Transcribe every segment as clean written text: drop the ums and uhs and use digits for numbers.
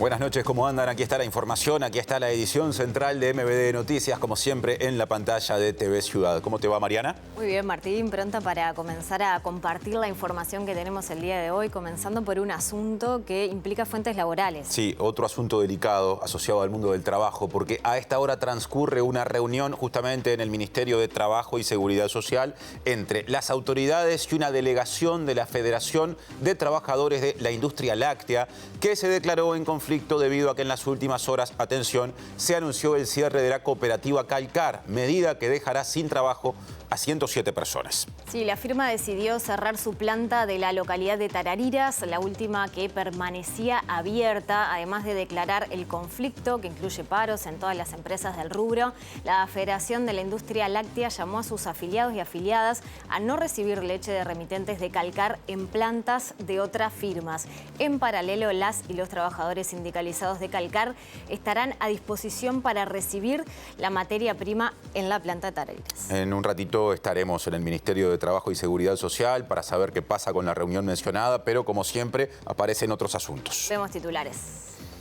Buenas noches, ¿cómo andan? Aquí está la información, aquí está la edición central de MBD Noticias, como siempre en la pantalla de TV Ciudad. ¿Cómo te va, Mariana? Muy bien, Martín, pronta para comenzar a compartir la información que tenemos el día de hoy, comenzando por un asunto que implica fuentes laborales. Sí, otro asunto delicado asociado al mundo del trabajo, porque a esta hora transcurre una reunión justamente en el Ministerio de Trabajo y Seguridad Social entre las autoridades y una delegación de la Federación de Trabajadores de la Industria Láctea, que se declaró en conflicto debido a que en las últimas horas, atención, se anunció el cierre de la cooperativa Calcar, medida que dejará sin trabajo a 107 personas. Sí, la firma decidió cerrar su planta de la localidad de Tarariras, la última que permanecía abierta, además de declarar el conflicto, que incluye paros en todas las empresas del rubro. La Federación de la Industria Láctea llamó a sus afiliados y afiliadas a no recibir leche de remitentes de Calcar en plantas de otras firmas. En paralelo, las y los trabajadores sindicalizados de Calcar estarán a disposición para recibir la materia prima en la planta de Tarariras. En un ratito estaremos en el Ministerio de Trabajo y Seguridad Social para saber qué pasa con la reunión mencionada, pero como siempre aparecen otros asuntos. Vemos titulares.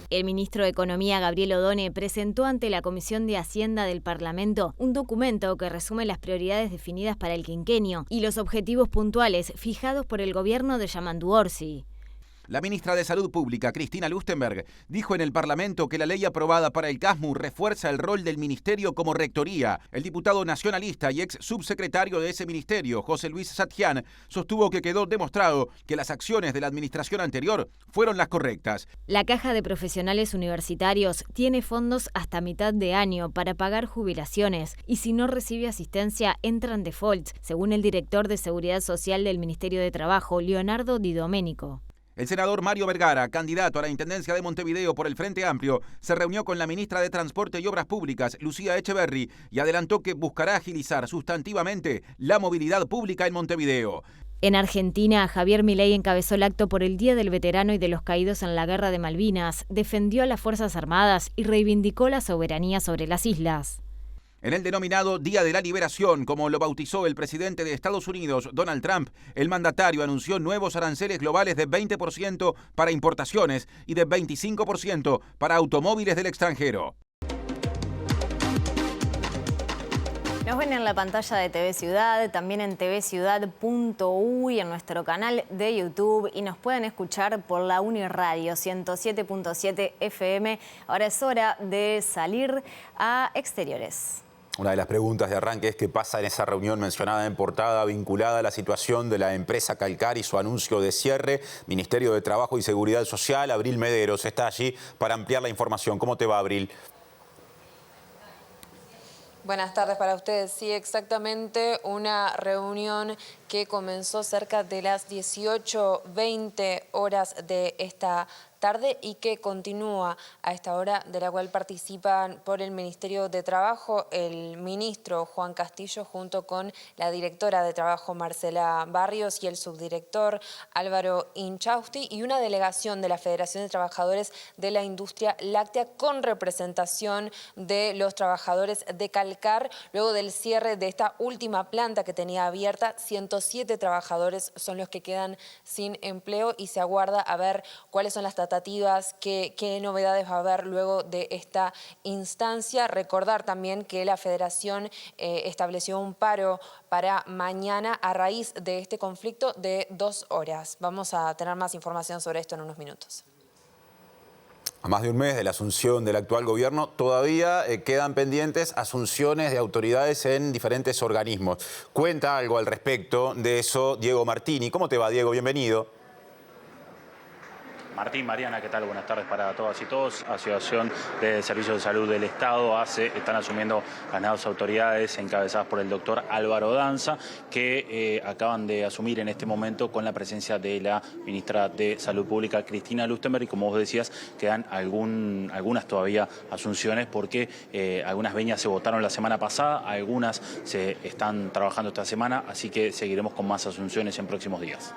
El ministro de Economía, Gabriel Odone, presentó ante la Comisión de Hacienda del Parlamento un documento que resume las prioridades definidas para el quinquenio y los objetivos puntuales fijados por el gobierno de Yamandu Orsi. La ministra de Salud Pública, Cristina Lustenberg, dijo en el Parlamento que la ley aprobada para el CASMU refuerza el rol del ministerio como rectoría. El diputado nacionalista y ex subsecretario de ese ministerio, José Luis Satjian, sostuvo que quedó demostrado que las acciones de la administración anterior fueron las correctas. La Caja de Profesionales Universitarios tiene fondos hasta mitad de año para pagar jubilaciones y si no recibe asistencia entra en default, según el director de Seguridad Social del Ministerio de Trabajo, Leonardo Di Domenico. El senador Mario Vergara, candidato a la Intendencia de Montevideo por el Frente Amplio, se reunió con la ministra de Transporte y Obras Públicas, Lucía Echeverri, y adelantó que buscará agilizar sustantivamente la movilidad pública en Montevideo. En Argentina, Javier Milei encabezó el acto por el Día del Veterano y de los Caídos en la Guerra de Malvinas, defendió a las Fuerzas Armadas y reivindicó la soberanía sobre las islas. En el denominado Día de la Liberación, como lo bautizó el presidente de Estados Unidos, Donald Trump, el mandatario anunció nuevos aranceles globales de 20% para importaciones y de 25% para automóviles del extranjero. Nos ven en la pantalla de TV Ciudad, también en tvciudad.uy, en nuestro canal de YouTube, y nos pueden escuchar por la Uniradio 107.7 FM. Ahora es hora de salir a exteriores. Una de las preguntas de arranque es qué pasa en esa reunión mencionada en portada vinculada a la situación de la empresa Calcar y su anuncio de cierre. Ministerio de Trabajo y Seguridad Social, Abril Mederos, está allí para ampliar la información. ¿Cómo te va, Abril? Buenas tardes para ustedes. Sí, exactamente, una reunión que comenzó cerca de las 18:20 horas de esta tarde y que continúa a esta hora, de la cual participan por el Ministerio de Trabajo el ministro Juan Castillo junto con la directora de Trabajo Marcela Barrios y el subdirector Álvaro Inchausti y una delegación de la Federación de Trabajadores de la Industria Láctea con representación de los trabajadores de Calcar. Luego del cierre de esta última planta que tenía abierta, 107 trabajadores son los que quedan sin empleo y se aguarda a ver cuáles son las tratativas, qué novedades va a haber luego de esta instancia. Recordar también que la Federación estableció un paro para mañana a raíz de este conflicto de 2 horas. Vamos a tener más información sobre esto en unos minutos. A más de un mes de la asunción del actual gobierno, todavía quedan pendientes asunciones de autoridades en diferentes organismos. Cuenta algo al respecto de eso Diego Martini. ¿Cómo te va, Diego? Bienvenido. Martín, Mariana, ¿qué tal? Buenas tardes para todas y todos. Asociación de Servicios de Salud del Estado, ACE, están asumiendo las nuevas autoridades encabezadas por el doctor Álvaro Danza, que acaban de asumir en este momento con la presencia de la ministra de Salud Pública, Cristina Lustenberg, y como vos decías, quedan algunas todavía asunciones porque algunas veñas se votaron la semana pasada, algunas se están trabajando esta semana, así que seguiremos con más asunciones en próximos días.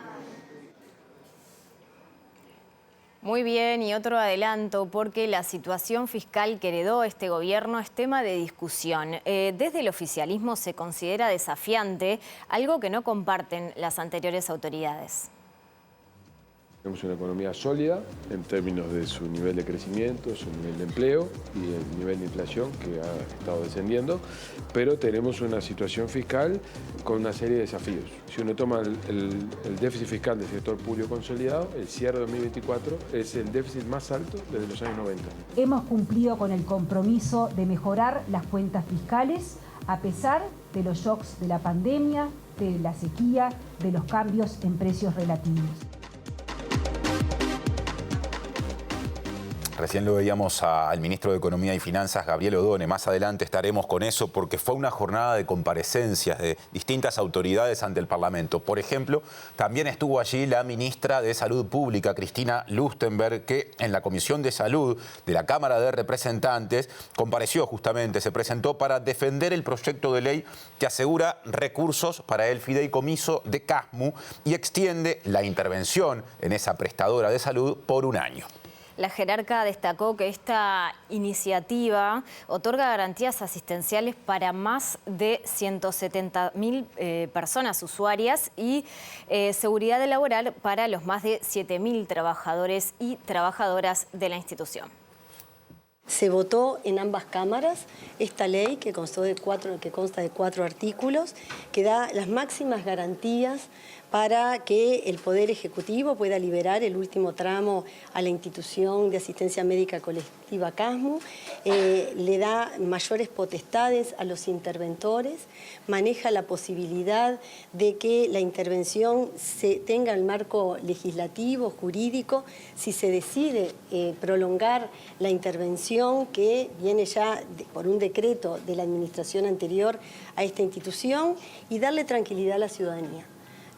Muy bien, y otro adelanto, porque la situación fiscal que heredó este gobierno es tema de discusión. Desde el oficialismo se considera desafiante, algo que no comparten las anteriores autoridades. Tenemos una economía sólida en términos de su nivel de crecimiento, su nivel de empleo y el nivel de inflación que ha estado descendiendo, pero tenemos una situación fiscal con una serie de desafíos. Si uno toma el déficit fiscal del sector público consolidado, el cierre de 2024 es el déficit más alto desde los años 90. Hemos cumplido con el compromiso de mejorar las cuentas fiscales a pesar de los shocks de la pandemia, de la sequía, de los cambios en precios relativos. Recién lo veíamos al ministro de Economía y Finanzas, Gabriel Odone. Más adelante estaremos con eso porque fue una jornada de comparecencias de distintas autoridades ante el Parlamento. Por ejemplo, también estuvo allí la ministra de Salud Pública, Cristina Lustenberg, que en la Comisión de Salud de la Cámara de Representantes compareció justamente, se presentó para defender el proyecto de ley que asegura recursos para el fideicomiso de Casmu y extiende la intervención en esa prestadora de salud por un año. La jerarca destacó que esta iniciativa otorga garantías asistenciales para más de 170.000 personas usuarias y seguridad laboral para los más de 7.000 trabajadores y trabajadoras de la institución. Se votó en ambas cámaras esta ley que consta de 4 artículos que da las máximas garantías para que el Poder Ejecutivo pueda liberar el último tramo a la institución de asistencia médica colectiva Casmu, le da mayores potestades a los interventores, maneja la posibilidad de que la intervención tenga el marco legislativo, jurídico, si se decide prolongar la intervención que viene ya por un decreto de la administración anterior a esta institución y darle tranquilidad a la ciudadanía.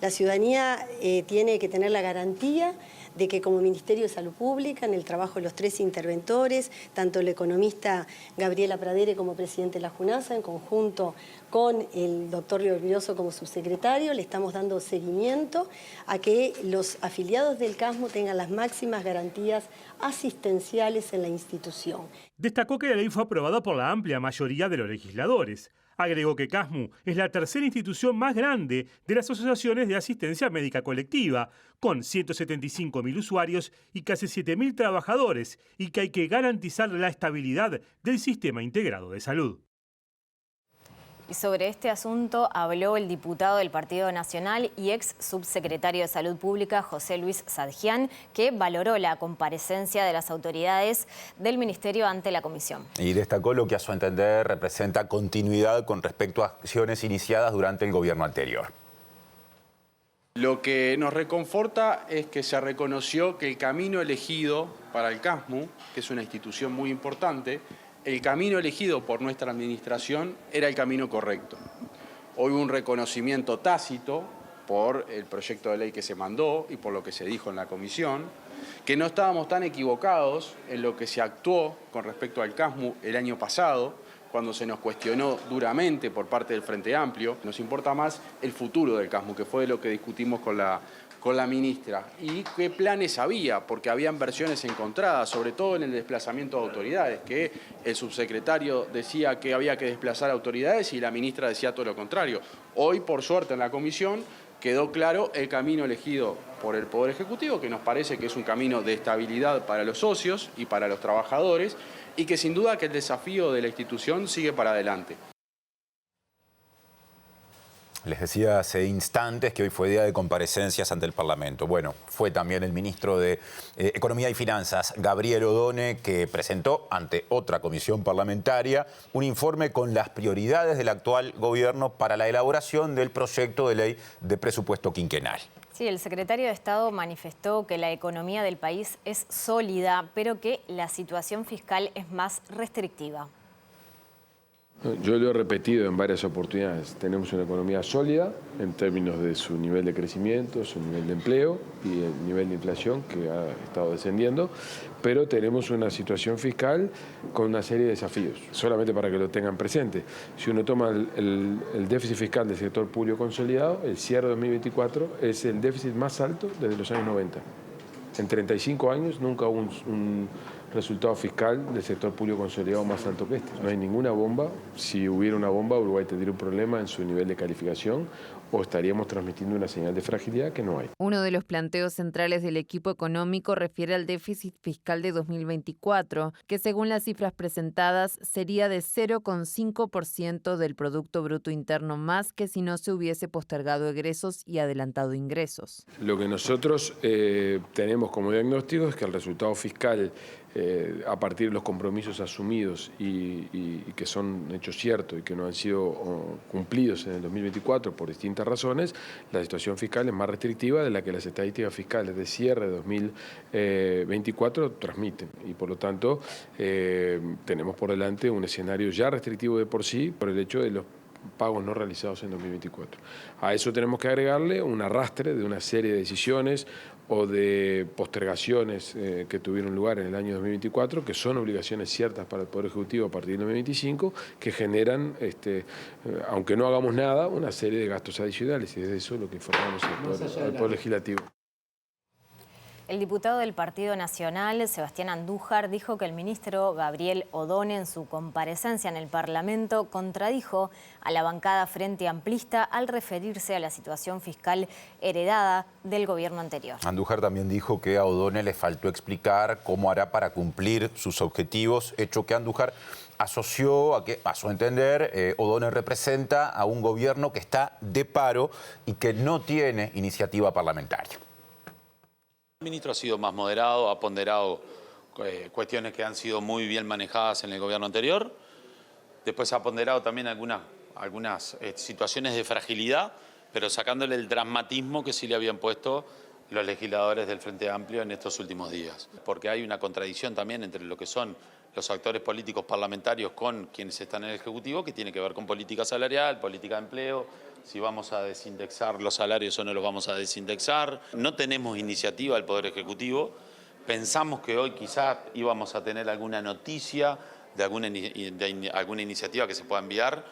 La ciudadanía tiene que tener la garantía de que como Ministerio de Salud Pública, en el trabajo de los 3 interventores, tanto el economista Gabriela Pradere como presidente de la JUNASA, en conjunto con el doctor Riorbilloso como subsecretario, le estamos dando seguimiento a que los afiliados del Casmu tengan las máximas garantías asistenciales en la institución. Destacó que la ley fue aprobada por la amplia mayoría de los legisladores. Agregó que Casmu es la tercera institución más grande de las asociaciones de asistencia médica colectiva, con 175.000 usuarios y casi 7.000 trabajadores, y que hay que garantizar la estabilidad del sistema integrado de salud. Y sobre este asunto habló el diputado del Partido Nacional y ex subsecretario de Salud Pública, José Luis Sadjian, que valoró la comparecencia de las autoridades del Ministerio ante la Comisión. Y destacó lo que a su entender representa continuidad con respecto a acciones iniciadas durante el gobierno anterior. Lo que nos reconforta es que se reconoció que el camino elegido para el Casmu, que es una institución muy importante, el camino elegido por nuestra administración era el camino correcto. Hoy hubo un reconocimiento tácito por el proyecto de ley que se mandó y por lo que se dijo en la comisión, que no estábamos tan equivocados en lo que se actuó con respecto al Casmu el año pasado, cuando se nos cuestionó duramente por parte del Frente Amplio. Nos importa más el futuro del Casmu, que fue lo que discutimos con la ministra. ¿Y qué planes había? Porque habían versiones encontradas, sobre todo en el desplazamiento de autoridades, que el subsecretario decía que había que desplazar autoridades y la ministra decía todo lo contrario. Hoy, por suerte, en la comisión quedó claro el camino elegido por el Poder Ejecutivo, que nos parece que es un camino de estabilidad para los socios y para los trabajadores, y que sin duda que el desafío de la institución sigue para adelante. Les decía hace instantes que hoy fue día de comparecencias ante el Parlamento. Bueno, fue también el ministro de Economía y Finanzas, Gabriel Odone, que presentó ante otra comisión parlamentaria un informe con las prioridades del actual gobierno para la elaboración del proyecto de ley de presupuesto quinquenal. Sí, el secretario de Estado manifestó que la economía del país es sólida, pero que la situación fiscal es más restrictiva. Yo lo he repetido en varias oportunidades. Tenemos una economía sólida en términos de su nivel de crecimiento, su nivel de empleo y el nivel de inflación que ha estado descendiendo, pero tenemos una situación fiscal con una serie de desafíos, solamente para que lo tengan presente. Si uno toma el déficit fiscal del sector público consolidado, el cierre de 2024 es el déficit más alto desde los años 90. En 35 años nunca hubo un resultado fiscal del sector público consolidado más alto que este. No hay ninguna bomba. Si hubiera una bomba, Uruguay tendría un problema en su nivel de calificación o estaríamos transmitiendo una señal de fragilidad que no hay. Uno de los planteos centrales del equipo económico refiere al déficit fiscal de 2024, que según las cifras presentadas sería de 0,5% del Producto Bruto Interno más que si no se hubiese postergado egresos y adelantado ingresos. Lo que nosotros tenemos como diagnóstico es que el resultado fiscal a partir de los compromisos asumidos y que son hechos ciertos y que no han sido cumplidos en el 2024 por distintas razones, la situación fiscal es más restrictiva de la que las estadísticas fiscales de cierre de 2024 transmiten y por lo tanto tenemos por delante un escenario ya restrictivo de por sí por el hecho de los pagos no realizados en 2024. A eso tenemos que agregarle un arrastre de una serie de decisiones o de postergaciones que tuvieron lugar en el año 2024, que son obligaciones ciertas para el Poder Ejecutivo a partir del 2025, que generan, aunque no hagamos nada, una serie de gastos adicionales, y es de eso lo que informamos al Poder Legislativo. El diputado del Partido Nacional, Sebastián Andújar, dijo que el ministro Gabriel Odone, en su comparecencia en el Parlamento, contradijo a la bancada Frente Amplista al referirse a la situación fiscal heredada del gobierno anterior. Andújar también dijo que a Odone le faltó explicar cómo hará para cumplir sus objetivos, hecho que Andújar asoció a que, a su entender, Odone representa a un gobierno que está de paro y que no tiene iniciativa parlamentaria. El ministro ha sido más moderado, ha ponderado cuestiones que han sido muy bien manejadas en el gobierno anterior. Después ha ponderado también algunas situaciones de fragilidad, pero sacándole el dramatismo que sí le habían puesto los legisladores del Frente Amplio en estos últimos días. Porque hay una contradicción también entre lo que son los actores políticos parlamentarios con quienes están en el Ejecutivo, que tiene que ver con política salarial, política de empleo, si vamos a desindexar los salarios o no los vamos a desindexar. No tenemos iniciativa del Poder Ejecutivo. Pensamos que hoy quizás íbamos a tener alguna noticia de alguna iniciativa que se pueda enviar,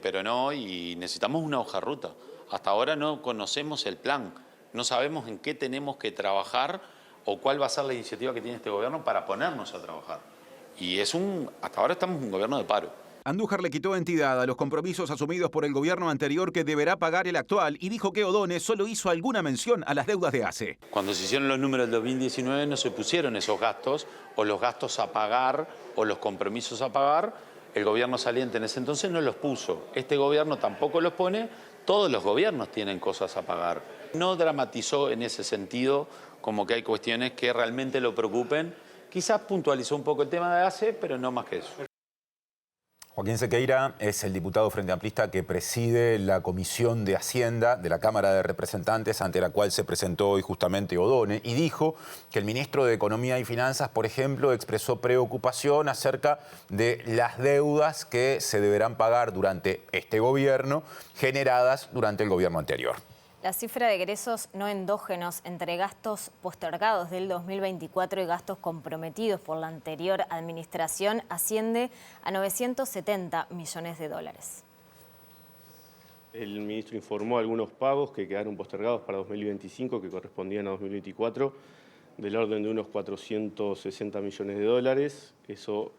pero no, y necesitamos una hoja de ruta. Hasta ahora no conocemos el plan, no sabemos en qué tenemos que trabajar o cuál va a ser la iniciativa que tiene este gobierno para ponernos a trabajar. Y hasta ahora estamos en un gobierno de paro. Andújar le quitó entidad a los compromisos asumidos por el gobierno anterior que deberá pagar el actual y dijo que Odone solo hizo alguna mención a las deudas de ACE. Cuando se hicieron los números del 2019 no se pusieron esos gastos o los gastos a pagar o los compromisos a pagar. El gobierno saliente en ese entonces no los puso. Este gobierno tampoco los pone. Todos los gobiernos tienen cosas a pagar. No dramatizó en ese sentido como que hay cuestiones que realmente lo preocupen. Quizás puntualizó un poco el tema de ACE, pero no más que eso. Joaquín Sequeira es el diputado Frente Amplista que preside la Comisión de Hacienda de la Cámara de Representantes, ante la cual se presentó hoy justamente Odone, y dijo que el ministro de Economía y Finanzas, por ejemplo, expresó preocupación acerca de las deudas que se deberán pagar durante este gobierno, generadas durante el gobierno anterior. La cifra de egresos no endógenos entre gastos postergados del 2024 y gastos comprometidos por la anterior administración asciende a 970 millones de dólares. El ministro informó algunos pagos que quedaron postergados para 2025, que correspondían a 2024, del orden de unos 460 millones de dólares. Eso,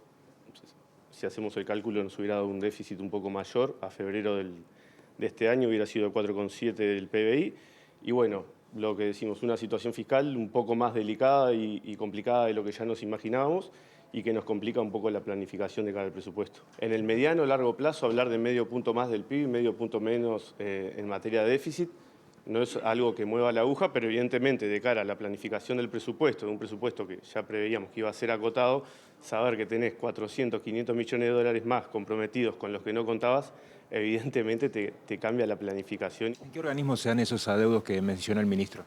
si hacemos el cálculo, nos hubiera dado un déficit un poco mayor. A febrero de este año hubiera sido el 4,7 del PBI. Y bueno, lo que decimos, una situación fiscal un poco más delicada y complicada de lo que ya nos imaginábamos y que nos complica un poco la planificación de cada presupuesto. En el mediano o largo plazo, hablar de medio punto más del PIB, medio punto menos en materia de déficit, no es algo que mueva la aguja, pero evidentemente de cara a la planificación del presupuesto, de un presupuesto que ya preveíamos que iba a ser acotado, saber que tenés 400, 500 millones de dólares más comprometidos con los que no contabas, evidentemente te cambia la planificación. ¿En qué organismos se dan esos adeudos que menciona el ministro?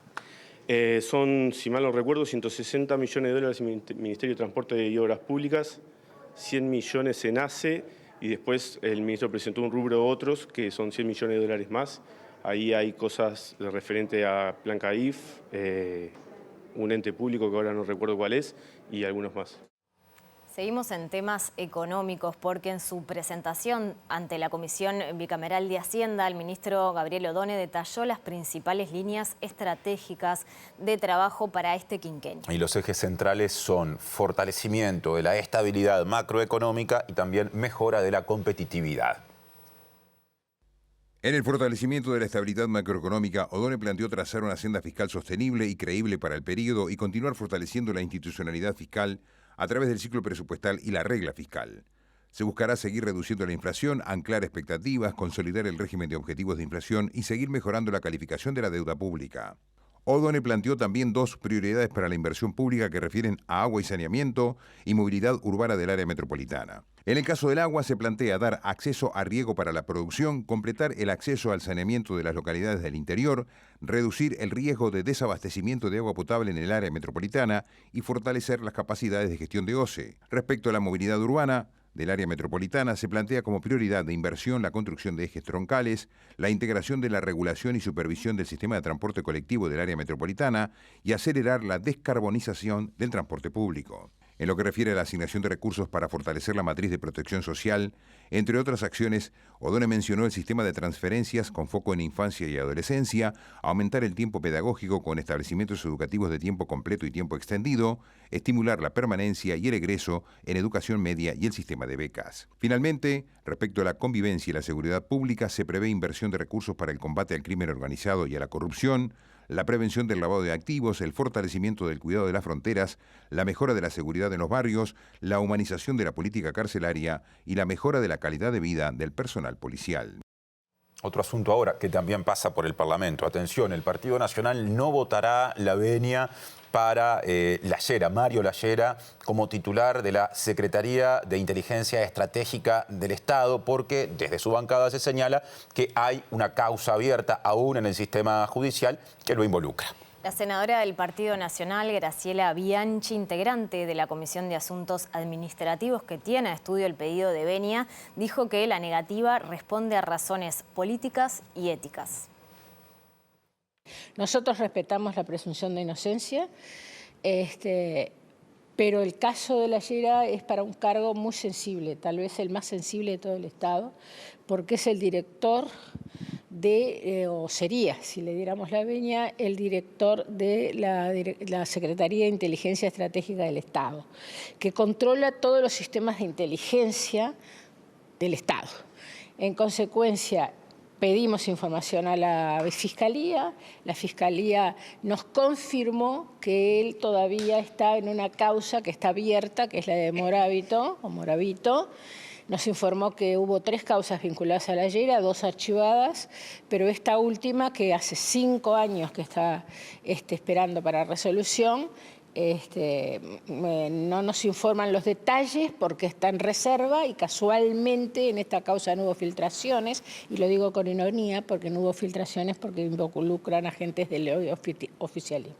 Son, si mal no recuerdo, 160 millones de dólares en el Ministerio de Transporte y Obras Públicas, 100 millones en ACE y después el ministro presentó un rubro otros que son 100 millones de dólares más. Ahí hay cosas referente a Plan CAIF, un ente público que ahora no recuerdo cuál es, y algunos más. Seguimos en temas económicos porque en su presentación ante la Comisión Bicameral de Hacienda, el ministro Gabriel Odone detalló las principales líneas estratégicas de trabajo para este quinquenio. Y los ejes centrales son fortalecimiento de la estabilidad macroeconómica y también mejora de la competitividad. En el fortalecimiento de la estabilidad macroeconómica, Odone planteó trazar una senda fiscal sostenible y creíble para el periodo y continuar fortaleciendo la institucionalidad fiscal a través del ciclo presupuestal y la regla fiscal. Se buscará seguir reduciendo la inflación, anclar expectativas, consolidar el régimen de objetivos de inflación y seguir mejorando la calificación de la deuda pública. Odone planteó también 2 prioridades para la inversión pública que refieren a agua y saneamiento y movilidad urbana del área metropolitana. En el caso del agua se plantea dar acceso a riego para la producción, completar el acceso al saneamiento de las localidades del interior, reducir el riesgo de desabastecimiento de agua potable en el área metropolitana y fortalecer las capacidades de gestión de OCE. Respecto a la movilidad urbana del área metropolitana, se plantea como prioridad de inversión la construcción de ejes troncales, la integración de la regulación y supervisión del sistema de transporte colectivo del área metropolitana y acelerar la descarbonización del transporte público. En lo que refiere a la asignación de recursos para fortalecer la matriz de protección social, entre otras acciones, Odone mencionó el sistema de transferencias con foco en infancia y adolescencia, aumentar el tiempo pedagógico con establecimientos educativos de tiempo completo y tiempo extendido, estimular la permanencia y el egreso en educación media y el sistema de becas. Finalmente, respecto a la convivencia y la seguridad pública, se prevé inversión de recursos para el combate al crimen organizado y a la corrupción, la prevención del lavado de activos, el fortalecimiento del cuidado de las fronteras, la mejora de la seguridad en los barrios, la humanización de la política carcelaria y la mejora de la calidad de vida del personal policial. Otro asunto ahora que también pasa por el Parlamento. Atención, el Partido Nacional no votará la venia para Lallera, Mario Lallera, como titular de la Secretaría de Inteligencia Estratégica del Estado, porque desde su bancada se señala que hay una causa abierta aún en el sistema judicial que lo involucra. La senadora del Partido Nacional, Graciela Bianchi, integrante de la Comisión de Asuntos Administrativos que tiene a estudio el pedido de venia, dijo que la negativa responde a razones políticas y éticas. Nosotros respetamos la presunción de inocencia, pero el caso de Lallera es para un cargo muy sensible, tal vez el más sensible de todo el Estado, porque es el director o sería, si le diéramos la venia, el director de la Secretaría de Inteligencia Estratégica del Estado, que controla todos los sistemas de inteligencia del Estado. En consecuencia, pedimos información a la Fiscalía nos confirmó que él todavía está en una causa que está abierta, que es la de Moravito, Nos informó que hubo 3 causas vinculadas a Lallera, 2 archivadas, pero esta última, que hace 5 años que está esperando para resolución, no nos informan los detalles porque está en reserva y casualmente en esta causa no hubo filtraciones, y lo digo con ironía porque no hubo filtraciones porque involucran agentes del oficialismo.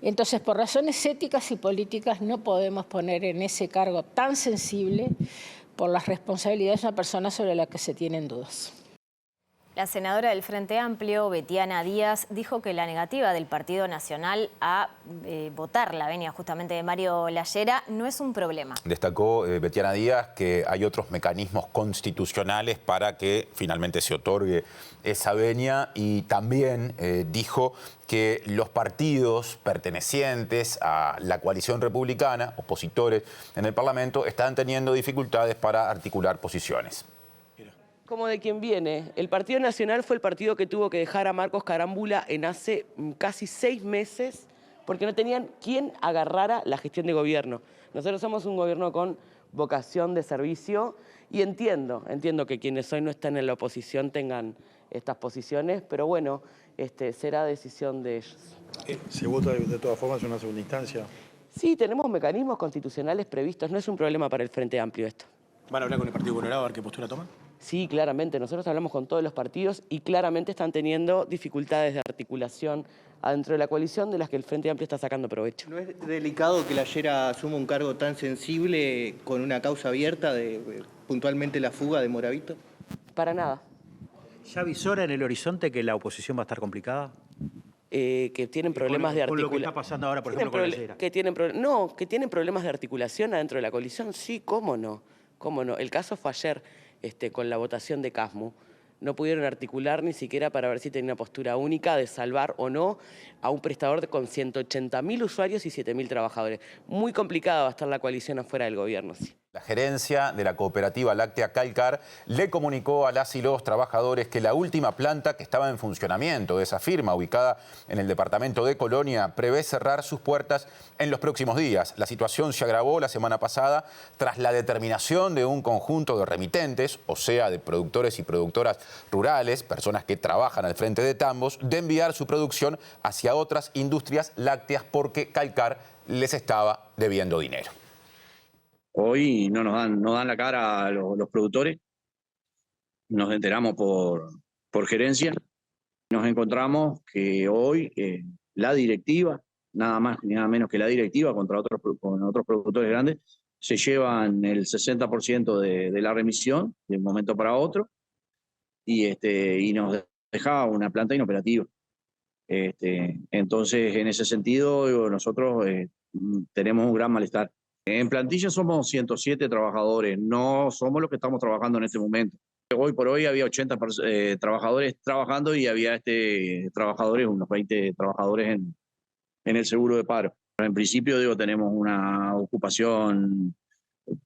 Entonces, por razones éticas y políticas no podemos poner en ese cargo tan sensible por las responsabilidades de una persona sobre la que se tienen dudas. La senadora del Frente Amplio, Betiana Díaz, dijo que la negativa del Partido Nacional a votar la venia justamente de Mario Lallera no es un problema. Destacó Betiana Díaz que hay otros mecanismos constitucionales para que finalmente se otorgue esa venia, y también dijo que los partidos pertenecientes a la coalición republicana, opositores en el Parlamento, están teniendo dificultades para articular posiciones. Como de quien viene. El Partido Nacional fue el partido que tuvo que dejar a Marcos Carámbula en hace casi 6 meses porque no tenían quien agarrara la gestión de gobierno. Nosotros somos un gobierno con vocación de servicio y entiendo que quienes hoy no están en la oposición tengan estas posiciones, pero bueno, será decisión de ellos. ¿Se vota de todas formas en una segunda instancia? Sí, tenemos mecanismos constitucionales previstos, no es un problema para el Frente Amplio esto. ¿Van a hablar con el Partido Colorado a ver qué postura toman? Sí, claramente. Nosotros hablamos con todos los partidos y claramente están teniendo dificultades de articulación adentro de la coalición de las que el Frente Amplio está sacando provecho. ¿No es delicado que Lallera asuma un cargo tan sensible con una causa abierta de puntualmente la fuga de Moravito? Para nada. ¿Ya avisora en el horizonte que la oposición va a estar complicada? que tienen problemas de articulación. Con lo que está pasando ahora, por ejemplo, con la lechera. Que tienen problemas de articulación adentro de la coalición, sí, cómo no. Cómo no. El caso fue ayer con la votación de Casmu. No pudieron articular ni siquiera para ver si tenía una postura única de salvar o no a un prestador con 180.000 usuarios y 7.000 trabajadores. Muy complicada va a estar la coalición afuera del gobierno, sí. La gerencia de la cooperativa láctea Calcar le comunicó a las y los trabajadores que la última planta que estaba en funcionamiento de esa firma, ubicada en el departamento de Colonia, prevé cerrar sus puertas en los próximos días. La situación se agravó la semana pasada tras la determinación de un conjunto de remitentes, o sea, de productores y productoras rurales, personas que trabajan al frente de tambos, de enviar su producción hacia otras industrias lácteas porque Calcar les estaba debiendo dinero. Hoy no nos dan la cara a los productores, nos enteramos por gerencia, nos encontramos que hoy la directiva, nada más ni nada menos que la directiva con otros productores grandes, se llevan el 60% de la remisión de un momento para otro y nos deja una planta inoperativa. Entonces, en ese sentido, nosotros tenemos un gran malestar. En plantilla somos 107 trabajadores, no somos los que estamos trabajando en este momento. Hoy por hoy había 80 trabajadores trabajando y había unos 20 trabajadores en el seguro de paro. En principio, tenemos una ocupación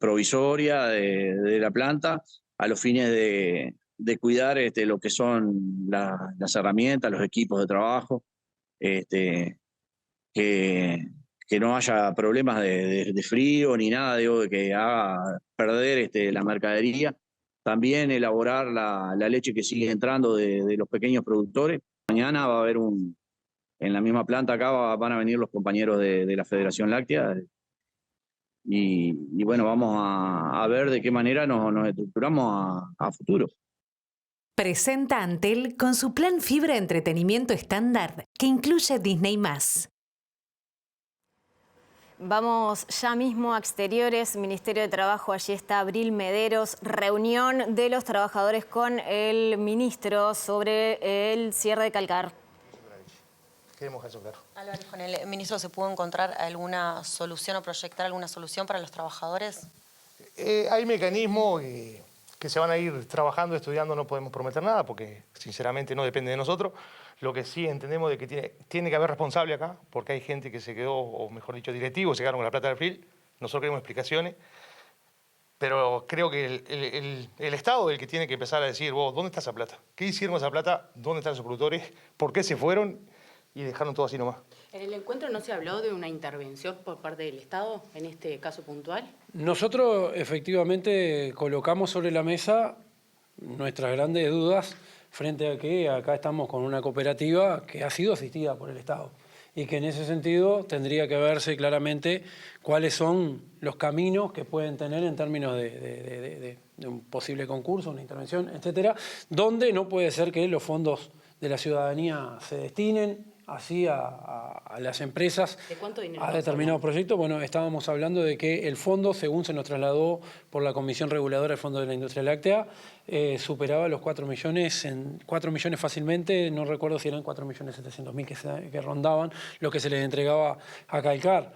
provisoria de la planta a los fines de cuidar lo que son las herramientas, los equipos de trabajo, que no haya problemas de frío ni nada de que haga perder la mercadería. También elaborar la leche que sigue entrando de los pequeños productores. Mañana va a haber en la misma planta acá van a venir los compañeros de la Federación Láctea y bueno, vamos a ver de qué manera nos estructuramos a futuro. Presenta Antel con su plan fibra entretenimiento estándar que incluye Disney+. Vamos ya mismo a Exteriores, Ministerio de Trabajo. Allí está Abril Mederos, reunión de los trabajadores con el ministro sobre el cierre de Calcar. Queremos eso claro. Álvarez, ¿con el ministro se pudo encontrar alguna solución o proyectar alguna solución para los trabajadores? Hay mecanismos que se van a ir trabajando, estudiando, no podemos prometer nada porque sinceramente no depende de nosotros. Lo que sí entendemos de que tiene que haber responsable acá, porque hay gente que se quedó, o mejor dicho, directivos, se quedaron con la plata del FIL. Nosotros queremos explicaciones, pero creo que el Estado es el que tiene que empezar a decir, vos, ¿dónde está esa plata? ¿Qué hicieron con esa plata? ¿Dónde están esos productores? ¿Por qué se fueron? Y dejaron todo así nomás. ¿En el encuentro no se habló de una intervención por parte del Estado en este caso puntual? Nosotros efectivamente colocamos sobre la mesa nuestras grandes dudas frente a que acá estamos con una cooperativa que ha sido asistida por el Estado y que en ese sentido tendría que verse claramente cuáles son los caminos que pueden tener en términos de un posible concurso, una intervención, etcétera, donde no puede ser que los fondos de la ciudadanía se destinen así a las empresas. ¿De cuánto dinero? A determinados proyectos. Bueno, estábamos hablando de que el fondo, según se nos trasladó por la Comisión Reguladora del Fondo de la Industria Láctea, superaba los 4 millones, 4 millones fácilmente, no recuerdo si eran 4.700.000 que rondaban lo que se les entregaba a Calcar.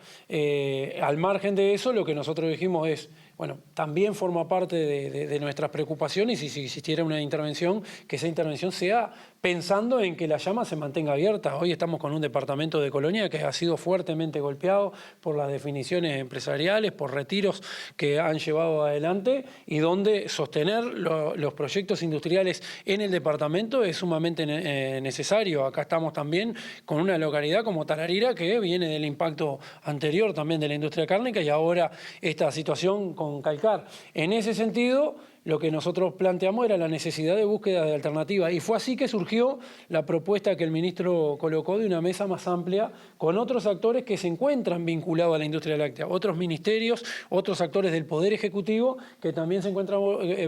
Al margen de eso, lo que nosotros dijimos es, bueno, también forma parte de nuestras preocupaciones y si existiera una intervención, que esa intervención sea pensando en que la llama se mantenga abierta. Hoy estamos con un departamento de Colonia que ha sido fuertemente golpeado por las definiciones empresariales, por retiros que han llevado adelante y donde sostener los proyectos industriales en el departamento es sumamente necesario. Acá estamos también con una localidad como Tararira que viene del impacto anterior también de la industria cárnica y ahora esta situación con Calcar. En ese sentido, lo que nosotros planteamos era la necesidad de búsqueda de alternativas y fue así que surgió la propuesta que el ministro colocó de una mesa más amplia con otros actores que se encuentran vinculados a la industria láctea, otros ministerios, otros actores del Poder Ejecutivo que también se encuentran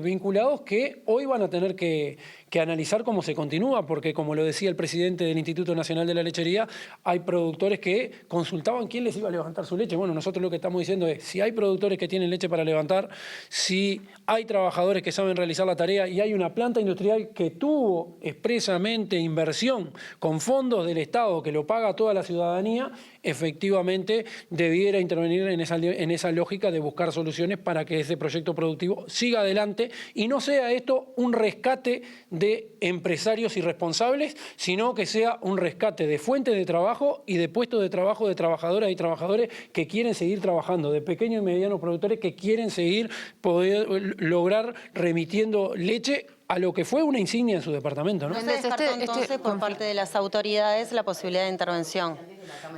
vinculados, que hoy van a tener que analizar cómo se continúa, porque como lo decía el presidente del Instituto Nacional de la Lechería, hay productores que consultaban quién les iba a levantar su leche. Bueno, nosotros lo que estamos diciendo es, si hay productores que tienen leche para levantar, si hay trabajadores trabajadores que saben realizar la tarea y hay una planta industrial que tuvo expresamente inversión con fondos del Estado que lo paga toda la ciudadanía, efectivamente debiera intervenir en esa lógica de buscar soluciones para que ese proyecto productivo siga adelante y no sea esto un rescate de empresarios irresponsables, sino que sea un rescate de fuentes de trabajo y de puestos de trabajo de trabajadoras y trabajadores que quieren seguir trabajando, de pequeños y medianos productores que quieren seguir poder lograr remitiendo leche a lo que fue una insignia en su departamento, ¿no? ¿No se descartó entonces por parte de las autoridades la posibilidad de intervención?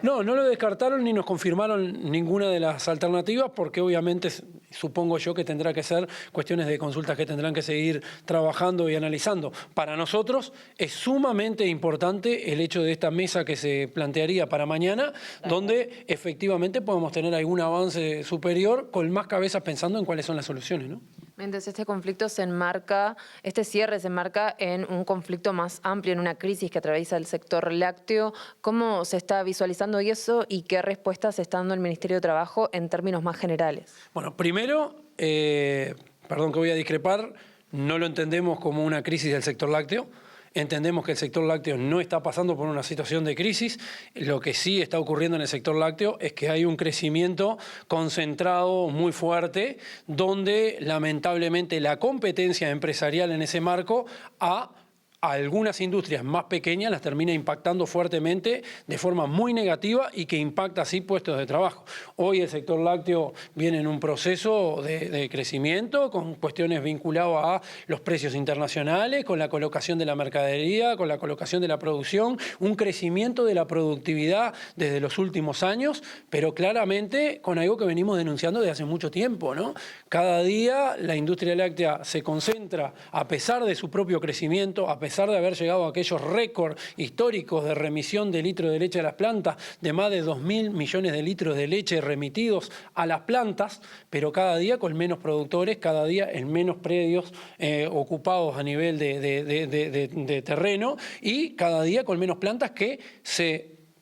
No, no lo descartaron ni nos confirmaron ninguna de las alternativas porque obviamente supongo yo que tendrá que ser cuestiones de consultas que tendrán que seguir trabajando y analizando. Para nosotros es sumamente importante el hecho de esta mesa que se plantearía para mañana, donde efectivamente podemos tener algún avance superior con más cabezas pensando en cuáles son las soluciones, ¿no? Entonces este conflicto se enmarca, este cierre se enmarca en un conflicto más amplio, en una crisis que atraviesa el sector lácteo. ¿Cómo se está visualizando eso y qué respuestas está dando el Ministerio de Trabajo en términos más generales? Bueno, primero, perdón que voy a discrepar, no lo entendemos como una crisis del sector lácteo. Entendemos que el sector lácteo no está pasando por una situación de crisis. Lo que sí está ocurriendo en el sector lácteo es que hay un crecimiento concentrado muy fuerte, donde lamentablemente la competencia empresarial en ese marco a algunas industrias más pequeñas las termina impactando fuertemente de forma muy negativa y que impacta así puestos de trabajo. Hoy el sector lácteo viene en un proceso de crecimiento con cuestiones vinculadas a los precios internacionales, con la colocación de la mercadería, con la colocación de la producción, un crecimiento de la productividad desde los últimos años, pero claramente con algo que venimos denunciando desde hace mucho tiempo, ¿no? Cada día la industria láctea se concentra, a pesar de su propio crecimiento, a pesar de haber llegado a aquellos récords históricos de remisión de litros de leche a las plantas, de más de 2.000 millones de litros de leche remitidos a las plantas, pero cada día con menos productores, cada día en menos predios ocupados a nivel de terreno y cada día con menos plantas que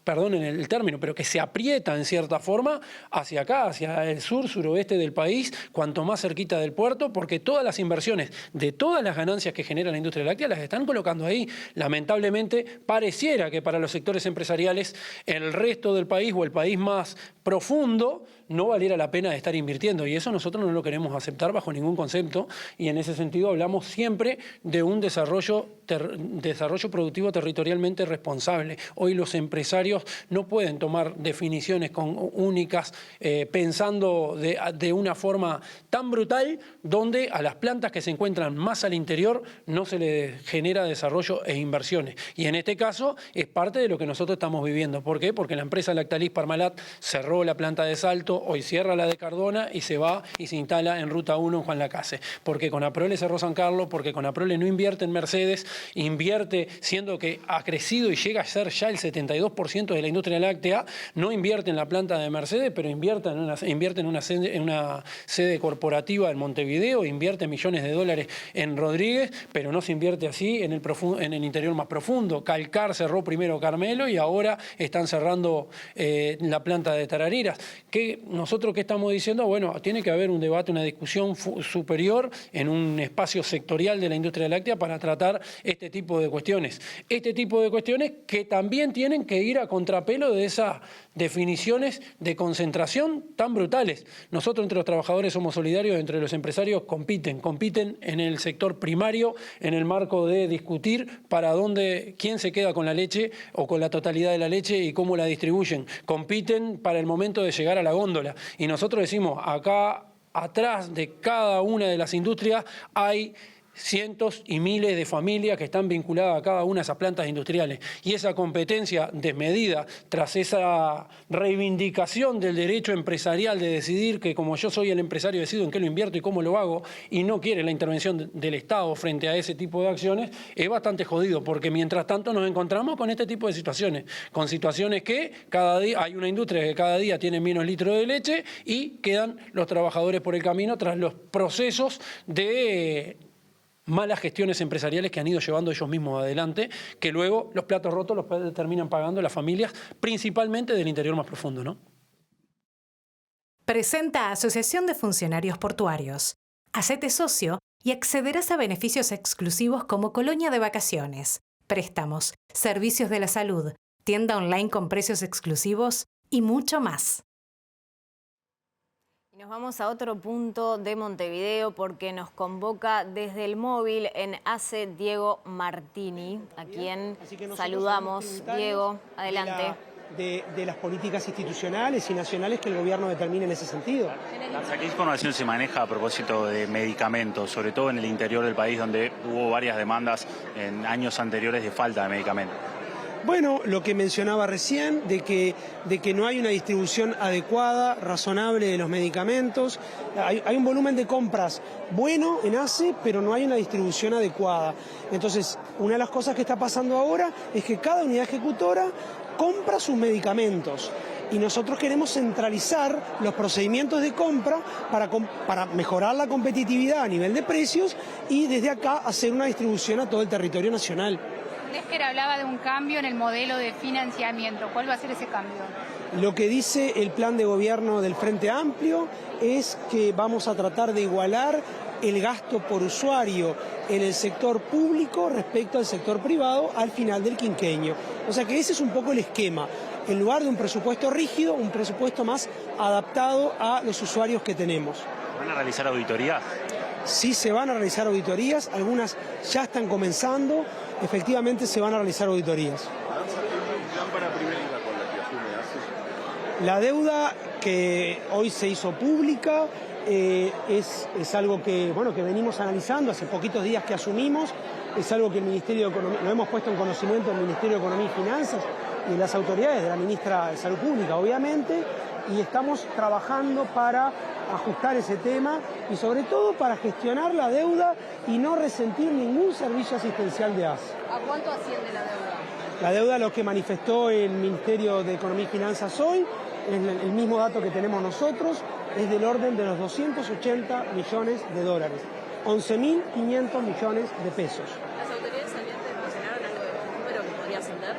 perdonen el término, pero que se aprieta en cierta forma hacia acá, hacia el suroeste del país, cuanto más cerquita del puerto, porque todas las inversiones de todas las ganancias que genera la industria láctea las están colocando ahí. Lamentablemente, pareciera que para los sectores empresariales el resto del país o el país más profundo no valiera la pena de estar invirtiendo y eso nosotros no lo queremos aceptar bajo ningún concepto y en ese sentido hablamos siempre de un desarrollo productivo territorialmente responsable. Hoy los empresarios no pueden tomar definiciones únicas pensando de una forma tan brutal donde a las plantas que se encuentran más al interior no se les genera desarrollo e inversiones y en este caso es parte de lo que nosotros estamos viviendo. ¿Por qué? Porque la empresa Lactalis Parmalat cerró la planta de Salto, hoy cierra la de Cardona y se va y se instala en Ruta 1 en Juan Lacase. Porque Conaprole cerró San Carlos, porque Conaprole no invierte en Mercedes, invierte, siendo que ha crecido y llega a ser ya el 72% de la industria láctea, no invierte en la planta de Mercedes, pero invierte en una sede corporativa en Montevideo, invierte millones de dólares en Rodríguez, pero no se invierte así en el interior más profundo. Calcar cerró primero Carmelo y ahora están cerrando la planta de Tarariras. ¿Nosotros qué estamos diciendo? Bueno, tiene que haber un debate, una discusión superior en un espacio sectorial de la industria láctea para tratar este tipo de cuestiones. Este tipo de cuestiones que también tienen que ir a contrapelo de esas definiciones de concentración tan brutales. Nosotros entre los trabajadores somos solidarios, entre los empresarios compiten en el sector primario, en el marco de discutir para quién se queda con la leche o con la totalidad de la leche y cómo la distribuyen. Compiten para el momento de llegar a la góndola. Y nosotros decimos, acá atrás de cada una de las industrias hay cientos y miles de familias que están vinculadas a cada una de esas plantas industriales. Y esa competencia desmedida, tras esa reivindicación del derecho empresarial de decidir que como yo soy el empresario decido en qué lo invierto y cómo lo hago, y no quiere la intervención del Estado frente a ese tipo de acciones, es bastante jodido, porque mientras tanto nos encontramos con este tipo de situaciones, con situaciones que cada día hay una industria que cada día tiene menos litros de leche y quedan los trabajadores por el camino tras los procesos de malas gestiones empresariales que han ido llevando ellos mismos adelante, que luego los platos rotos los terminan pagando las familias, principalmente del interior más profundo, ¿no? Presenta Asociación de Funcionarios Portuarios. Hacete socio y accederás a beneficios exclusivos como colonia de vacaciones, préstamos, servicios de la salud, tienda online con precios exclusivos y mucho más. Nos vamos a otro punto de Montevideo porque nos convoca desde el móvil en ACE Diego Martini, a quien saludamos. Diego, adelante. De las políticas institucionales y nacionales que el gobierno determine en ese sentido. ¿Qué información se maneja a propósito de medicamentos, sobre todo en el interior del país, donde hubo varias demandas en años anteriores de falta de medicamentos? Bueno, lo que mencionaba recién, de que no hay una distribución adecuada, razonable de los medicamentos. Hay un volumen de compras bueno en ACE, pero no hay una distribución adecuada. Entonces, una de las cosas que está pasando ahora es que cada unidad ejecutora compra sus medicamentos. Y nosotros queremos centralizar los procedimientos de compra para mejorar la competitividad a nivel de precios y desde acá hacer una distribución a todo el territorio nacional. Desker hablaba de un cambio en el modelo de financiamiento. ¿Cuál va a ser ese cambio? Lo que dice el plan de gobierno del Frente Amplio es que vamos a tratar de igualar el gasto por usuario en el sector público respecto al sector privado al final del quinquenio. O sea que ese es un poco el esquema. En lugar de un presupuesto rígido, un presupuesto más adaptado a los usuarios que tenemos. ¿Van a realizar auditorías? Sí, se van a realizar auditorías, algunas ya están comenzando, efectivamente se van a realizar auditorías. La deuda que hoy se hizo pública es algo que venimos analizando hace poquitos días que asumimos, es algo que el Ministerio de Economía, lo hemos puesto en conocimiento del Ministerio de Economía y Finanzas y de las autoridades, de la Ministra de Salud Pública, obviamente, y estamos trabajando para ajustar ese tema y sobre todo para gestionar la deuda y no resentir ningún servicio asistencial de ACE. ¿A cuánto asciende la deuda? La deuda, lo que manifestó el Ministerio de Economía y Finanzas hoy, es el mismo dato que tenemos nosotros, es del orden de los 280 millones de dólares, 11.500 millones de pesos. ¿Las autoridades salientes mencionaron algo de un número que podría ascender?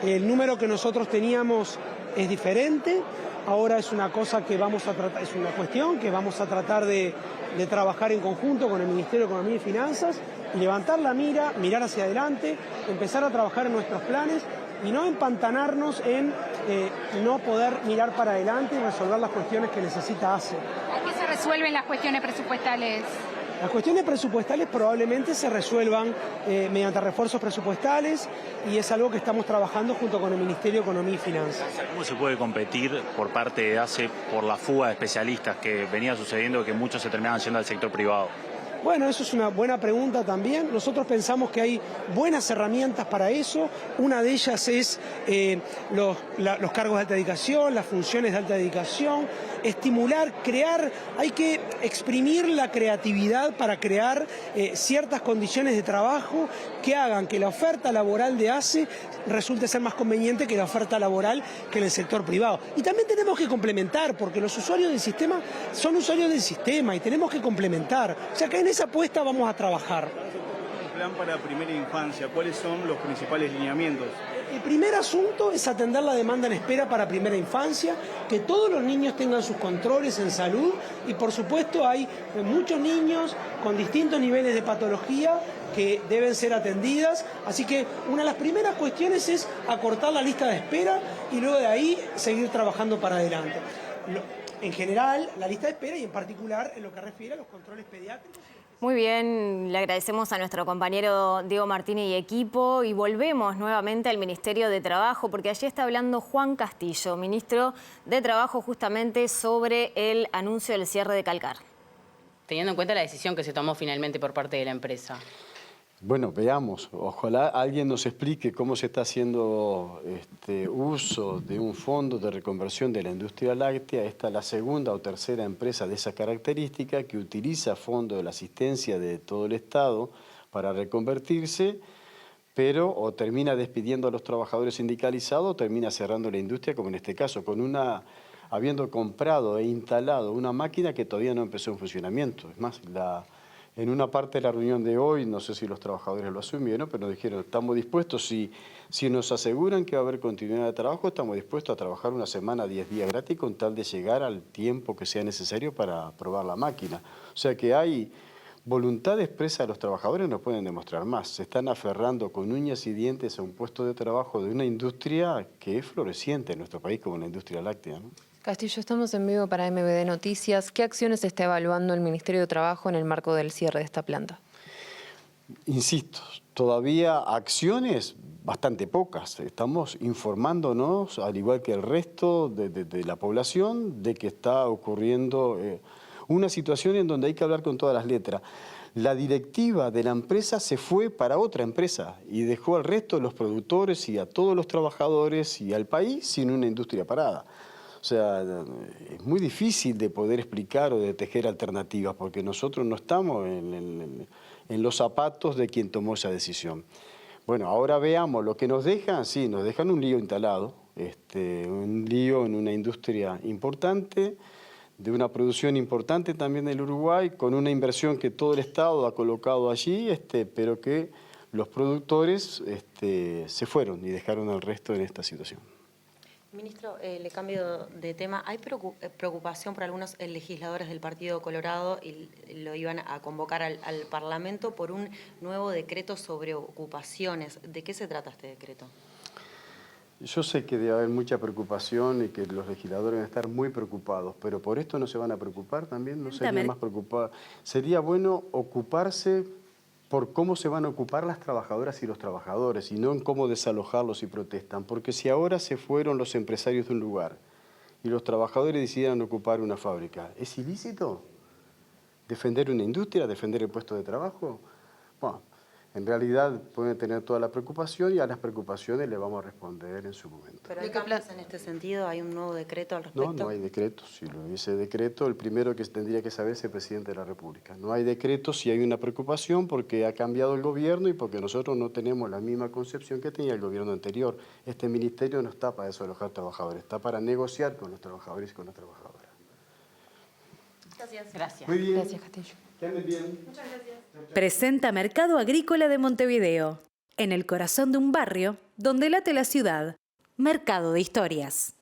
El número que nosotros teníamos es diferente. Ahora es una cosa que vamos a tratar, es una cuestión que vamos a tratar de trabajar en conjunto con el Ministerio de Economía y Finanzas y levantar la mira, mirar hacia adelante, empezar a trabajar en nuestros planes y no empantanarnos en no poder mirar para adelante y resolver las cuestiones que necesita ACE. ¿A qué se resuelven las cuestiones presupuestales? Las cuestiones presupuestales probablemente se resuelvan mediante refuerzos presupuestales y es algo que estamos trabajando junto con el Ministerio de Economía y Finanzas. ¿Cómo se puede competir por parte de ACE por la fuga de especialistas que venía sucediendo, que muchos se terminaban yendo al sector privado? Bueno, eso es una buena pregunta también. Nosotros pensamos que hay buenas herramientas para eso. Una de ellas es los cargos de alta dedicación, las funciones de alta dedicación, estimular, crear, hay que exprimir la creatividad para crear ciertas condiciones de trabajo que hagan que la oferta laboral de ACE resulte ser más conveniente que la oferta laboral que en el sector privado. Y también tenemos que complementar, porque los usuarios del sistema son usuarios del sistema y tenemos que complementar. O sea que en esa apuesta vamos a trabajar. El plan para primera infancia, ¿cuáles son los principales lineamientos? El primer asunto es atender la demanda en espera para primera infancia, que todos los niños tengan sus controles en salud y por supuesto hay muchos niños con distintos niveles de patología que deben ser atendidas, así que una de las primeras cuestiones es acortar la lista de espera y luego de ahí seguir trabajando para adelante. En general, la lista de espera y en particular en lo que refiere a los controles pediátricos. Muy bien, le agradecemos a nuestro compañero Diego Martini y equipo y volvemos nuevamente al Ministerio de Trabajo porque allí está hablando Juan Castillo, ministro de Trabajo, justamente sobre el anuncio del cierre de Calcar. Teniendo en cuenta la decisión que se tomó finalmente por parte de la empresa. Bueno, veamos. Ojalá alguien nos explique cómo se está haciendo uso de un fondo de reconversión de la industria láctea. Esta es la segunda o tercera empresa de esa característica que utiliza fondos de la asistencia de todo el Estado para reconvertirse, pero o termina despidiendo a los trabajadores sindicalizados o termina cerrando la industria, como en este caso, habiendo comprado e instalado una máquina que todavía no empezó en funcionamiento. Es más, en una parte de la reunión de hoy, no sé si los trabajadores lo asumieron, pero nos dijeron, estamos dispuestos, si nos aseguran que va a haber continuidad de trabajo, estamos dispuestos a trabajar una semana, 10 días gratis, con tal de llegar al tiempo que sea necesario para probar la máquina. O sea que hay voluntad expresa de los trabajadores no pueden demostrar más. Se están aferrando con uñas y dientes a un puesto de trabajo de una industria que es floreciente en nuestro país como la industria láctea, ¿no? Castillo, estamos en vivo para MBD Noticias. ¿Qué acciones está evaluando el Ministerio de Trabajo en el marco del cierre de esta planta? Insisto, todavía acciones bastante pocas. Estamos informándonos, al igual que el resto de la población, de que está ocurriendo una situación en donde hay que hablar con todas las letras. La directiva de la empresa se fue para otra empresa y dejó al resto de los productores y a todos los trabajadores y al país sin una industria parada. O sea, es muy difícil de poder explicar o de tejer alternativas porque nosotros no estamos en los zapatos de quien tomó esa decisión. Bueno, ahora veamos lo que nos dejan. Sí, nos dejan un lío instalado, un lío en una industria importante, de una producción importante también del Uruguay, con una inversión que todo el Estado ha colocado allí, pero que los productores se fueron y dejaron al resto en esta situación. Ministro, le cambio de tema. ¿Hay preocupación por algunos legisladores del Partido Colorado y lo iban a convocar al Parlamento por un nuevo decreto sobre ocupaciones? ¿De qué se trata este decreto? Yo sé que debe haber mucha preocupación y que los legisladores van a estar muy preocupados, pero por esto no se van a preocupar también, ¿no sería más preocupado? Sería bueno ocuparse por cómo se van a ocupar las trabajadoras y los trabajadores y no en cómo desalojarlos si protestan. Porque si ahora se fueron los empresarios de un lugar y los trabajadores decidieran ocupar una fábrica, ¿es ilícito defender una industria, defender el puesto de trabajo? Bueno, en realidad pueden tener toda la preocupación y a las preocupaciones le vamos a responder en su momento. ¿Pero hay cambios en este sentido? ¿Hay un nuevo decreto al respecto? No, no hay decreto. Si lo hubiese decreto, el primero que tendría que saber es el presidente de la República. No hay decreto si hay una preocupación porque ha cambiado el gobierno y porque nosotros no tenemos la misma concepción que tenía el gobierno anterior. Este ministerio no está para desalojar trabajadores, está para negociar con los trabajadores y con las trabajadoras. Gracias. Muy bien. Gracias, Castillo. Que anden bien. Muchas gracias. Presenta Mercado Agrícola de Montevideo, en el corazón de un barrio donde late la ciudad. Mercado de Historias.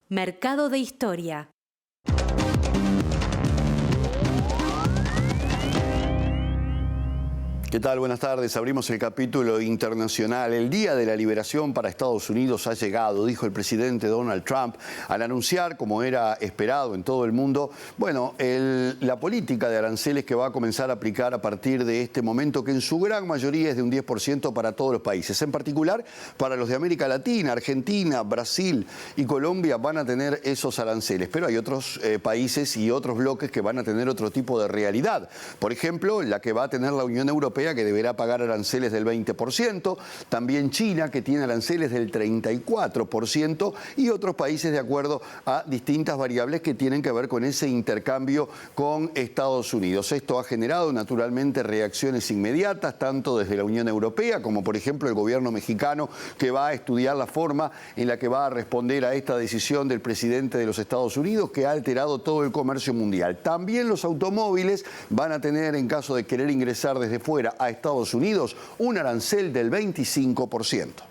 Mercado de Historia. ¿Qué tal? Buenas tardes. Abrimos el capítulo internacional. El Día de la Liberación para Estados Unidos ha llegado, dijo el presidente Donald Trump, al anunciar, como era esperado en todo el mundo, la política de aranceles que va a comenzar a aplicar a partir de este momento, que en su gran mayoría es de un 10% para todos los países. En particular, para los de América Latina, Argentina, Brasil y Colombia van a tener esos aranceles. Pero hay otros países y otros bloques que van a tener otro tipo de realidad. Por ejemplo, la que va a tener la Unión Europea, que deberá pagar aranceles del 20%, también China, que tiene aranceles del 34%, y otros países de acuerdo a distintas variables que tienen que ver con ese intercambio con Estados Unidos. Esto ha generado naturalmente reacciones inmediatas, tanto desde la Unión Europea como por ejemplo el gobierno mexicano, que va a estudiar la forma en la que va a responder a esta decisión del presidente de los Estados Unidos, que ha alterado todo el comercio mundial. También los automóviles van a tener, en caso de querer ingresar desde fuera a Estados Unidos, un arancel del 25%.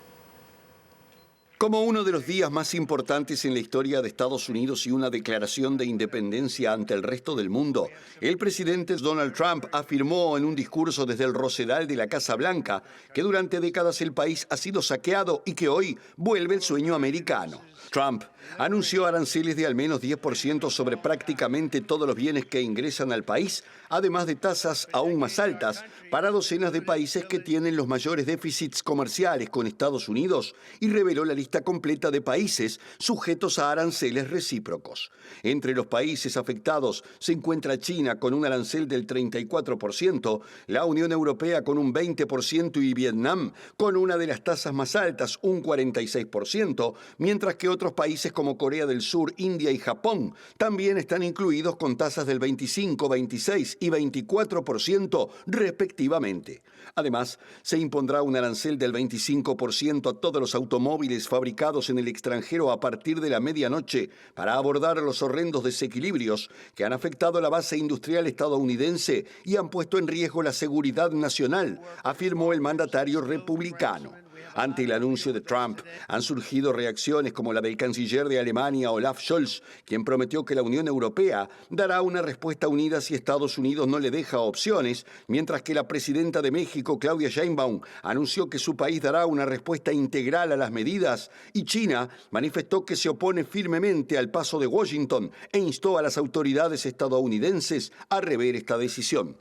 Como uno de los días más importantes en la historia de Estados Unidos y una declaración de independencia ante el resto del mundo, el presidente Donald Trump afirmó en un discurso desde el Rosedal de la Casa Blanca que durante décadas el país ha sido saqueado y que hoy vuelve el sueño americano. Trump anunció aranceles de al menos 10% sobre prácticamente todos los bienes que ingresan al país, además de tasas aún más altas para docenas de países que tienen los mayores déficits comerciales con Estados Unidos, y reveló la lista completa de países sujetos a aranceles recíprocos. Entre los países afectados se encuentra China con un arancel del 34%, la Unión Europea con un 20% y Vietnam con una de las tasas más altas, un 46%, mientras que otros países como Corea del Sur, India y Japón también están incluidos con tasas del 25, 26 y 24% respectivamente. Además, se impondrá un arancel del 25% a todos los automóviles fabricados en el extranjero a partir de la medianoche para abordar los horrendos desequilibrios que han afectado la base industrial estadounidense y han puesto en riesgo la seguridad nacional, afirmó el mandatario republicano. Ante el anuncio de Trump, han surgido reacciones como la del canciller de Alemania, Olaf Scholz, quien prometió que la Unión Europea dará una respuesta unida si Estados Unidos no le deja opciones, mientras que la presidenta de México, Claudia Sheinbaum, anunció que su país dará una respuesta integral a las medidas, y China manifestó que se opone firmemente al paso de Washington e instó a las autoridades estadounidenses a rever esta decisión.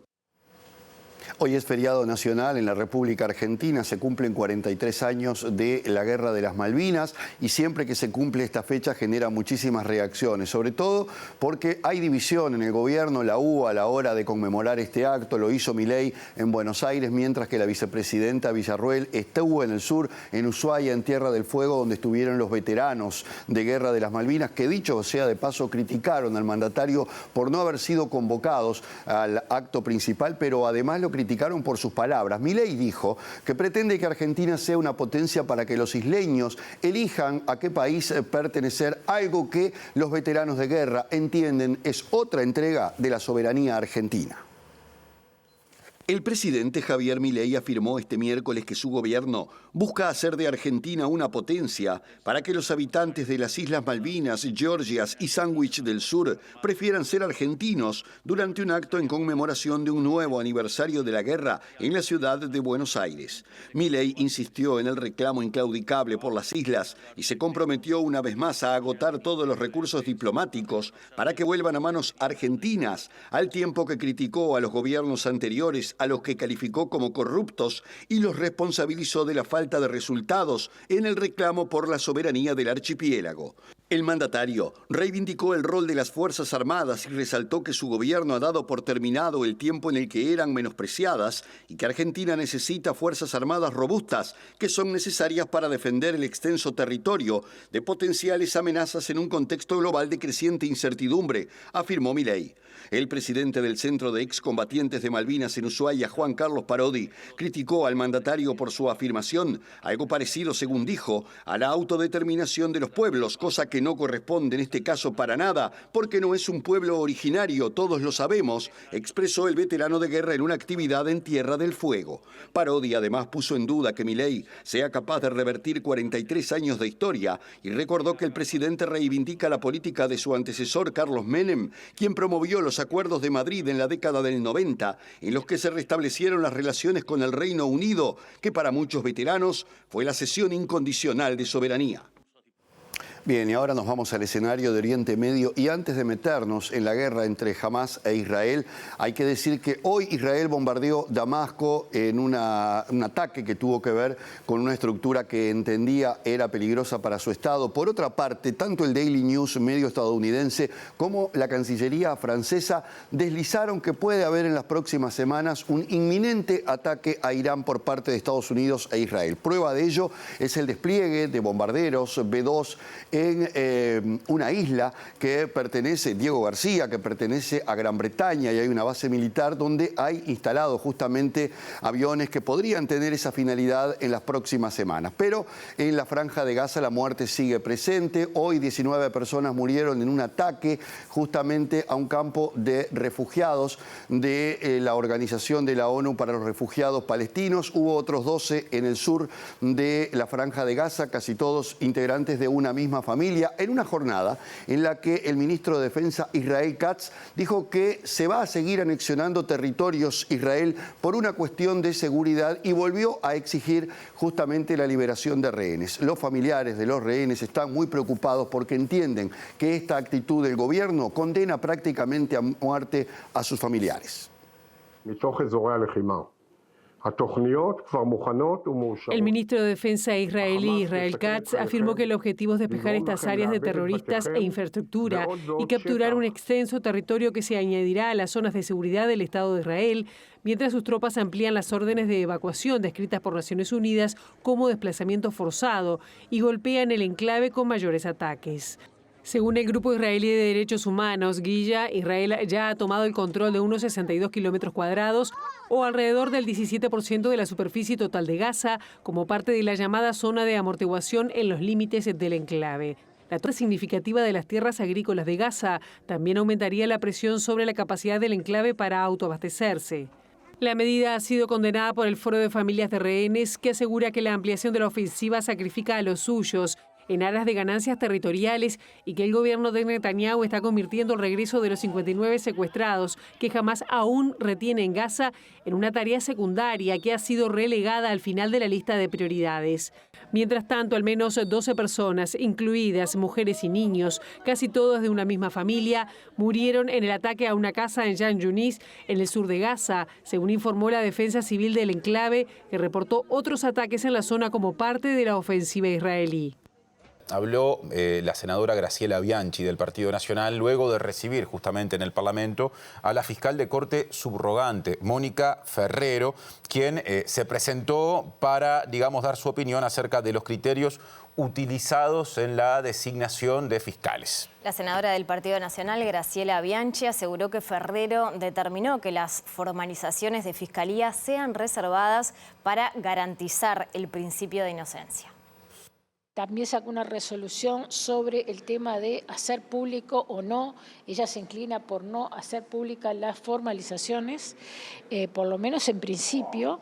Hoy es feriado nacional en la República Argentina, se cumplen 43 años de la Guerra de las Malvinas y siempre que se cumple esta fecha genera muchísimas reacciones, sobre todo porque hay división en el gobierno, la hubo a la hora de conmemorar este acto, lo hizo Milei en Buenos Aires, mientras que la vicepresidenta Villarruel estuvo en el sur, en Ushuaia, en Tierra del Fuego, donde estuvieron los veteranos de Guerra de las Malvinas, que dicho sea de paso criticaron al mandatario por no haber sido convocados al acto principal, pero además lo criticaron por sus palabras. Milei dijo que pretende que Argentina sea una potencia para que los isleños elijan a qué país pertenecer, algo que los veteranos de guerra entienden es otra entrega de la soberanía argentina. El presidente Javier Milei afirmó este miércoles que su gobierno busca hacer de Argentina una potencia para que los habitantes de las Islas Malvinas, Georgias y Sandwich del Sur prefieran ser argentinos durante un acto en conmemoración de un nuevo aniversario de la guerra en la ciudad de Buenos Aires. Milei insistió en el reclamo inclaudicable por las islas y se comprometió una vez más a agotar todos los recursos diplomáticos para que vuelvan a manos argentinas, al tiempo que criticó a los gobiernos anteriores, a los que calificó como corruptos y los responsabilizó de la falta de resultados en el reclamo por la soberanía del archipiélago. El mandatario reivindicó el rol de las Fuerzas Armadas y resaltó que su gobierno ha dado por terminado el tiempo en el que eran menospreciadas y que Argentina necesita Fuerzas Armadas robustas que son necesarias para defender el extenso territorio de potenciales amenazas en un contexto global de creciente incertidumbre, afirmó Milei. El presidente del Centro de Excombatientes de Malvinas en Ushuaia, Juan Carlos Parodi, criticó al mandatario por su afirmación, algo parecido, según dijo, a la autodeterminación de los pueblos, cosa que no corresponde en este caso para nada, porque no es un pueblo originario, todos lo sabemos, expresó el veterano de guerra en una actividad en Tierra del Fuego. Parodi además puso en duda que Milei sea capaz de revertir 43 años de historia y recordó que el presidente reivindica la política de su antecesor Carlos Menem, quien promovió los acuerdos de Madrid en la década del 90, en los que se restablecieron las relaciones con el Reino Unido, que para muchos veteranos fue la cesión incondicional de soberanía. Bien, y ahora nos vamos al escenario de Oriente Medio y antes de meternos en la guerra entre Hamás e Israel, hay que decir que hoy Israel bombardeó Damasco en un ataque que tuvo que ver con una estructura que entendía era peligrosa para su Estado. Por otra parte, tanto el Daily News, medio estadounidense, como la Cancillería francesa deslizaron que puede haber en las próximas semanas un inminente ataque a Irán por parte de Estados Unidos e Israel. Prueba de ello es el despliegue de bombarderos B-2 en una isla que pertenece, Diego García, que pertenece a Gran Bretaña, y hay una base militar donde hay instalados justamente aviones que podrían tener esa finalidad en las próximas semanas. Pero en la Franja de Gaza la muerte sigue presente. Hoy 19 personas murieron en un ataque justamente a un campo de refugiados de la Organización de la ONU para los Refugiados Palestinos. Hubo otros 12 en el sur de la Franja de Gaza, casi todos integrantes de una misma familia, en una jornada en la que el ministro de Defensa Israel Katz dijo que se va a seguir anexionando territorios Israel por una cuestión de seguridad y volvió a exigir justamente la liberación de rehenes. Los familiares de los rehenes están muy preocupados porque entienden que esta actitud del gobierno condena prácticamente a muerte a sus familiares. El ministro de Defensa israelí, Israel Katz, afirmó que el objetivo es despejar estas áreas de terroristas e infraestructura y capturar un extenso territorio que se añadirá a las zonas de seguridad del Estado de Israel, mientras sus tropas amplían las órdenes de evacuación descritas por Naciones Unidas como desplazamiento forzado y golpean el enclave con mayores ataques. Según el Grupo Israelí de Derechos Humanos, Giza, Israel ya ha tomado el control de unos 62 kilómetros cuadrados o alrededor del 17% de la superficie total de Gaza, como parte de la llamada zona de amortiguación en los límites del enclave. La toma significativa de las tierras agrícolas de Gaza también aumentaría la presión sobre la capacidad del enclave para autoabastecerse. La medida ha sido condenada por el Foro de Familias de Rehenes, que asegura que la ampliación de la ofensiva sacrifica a los suyos en aras de ganancias territoriales y que el gobierno de Netanyahu está convirtiendo el regreso de los 59 secuestrados que Hamás aún retiene en Gaza en una tarea secundaria que ha sido relegada al final de la lista de prioridades. Mientras tanto, al menos 12 personas, incluidas mujeres y niños, casi todos de una misma familia, murieron en el ataque a una casa en Jan Yunis, en el sur de Gaza, según informó la Defensa Civil del enclave, que reportó otros ataques en la zona como parte de la ofensiva israelí. Habló la senadora Graciela Bianchi del Partido Nacional luego de recibir justamente en el Parlamento a la fiscal de corte subrogante, Mónica Ferrero, quien se presentó para, digamos, dar su opinión acerca de los criterios utilizados en la designación de fiscales. La senadora del Partido Nacional, Graciela Bianchi, aseguró que Ferrero determinó que las formalizaciones de fiscalía sean reservadas para garantizar el principio de inocencia. También sacó una resolución sobre el tema de hacer público o no. Ella se inclina por no hacer públicas las formalizaciones, por lo menos en principio,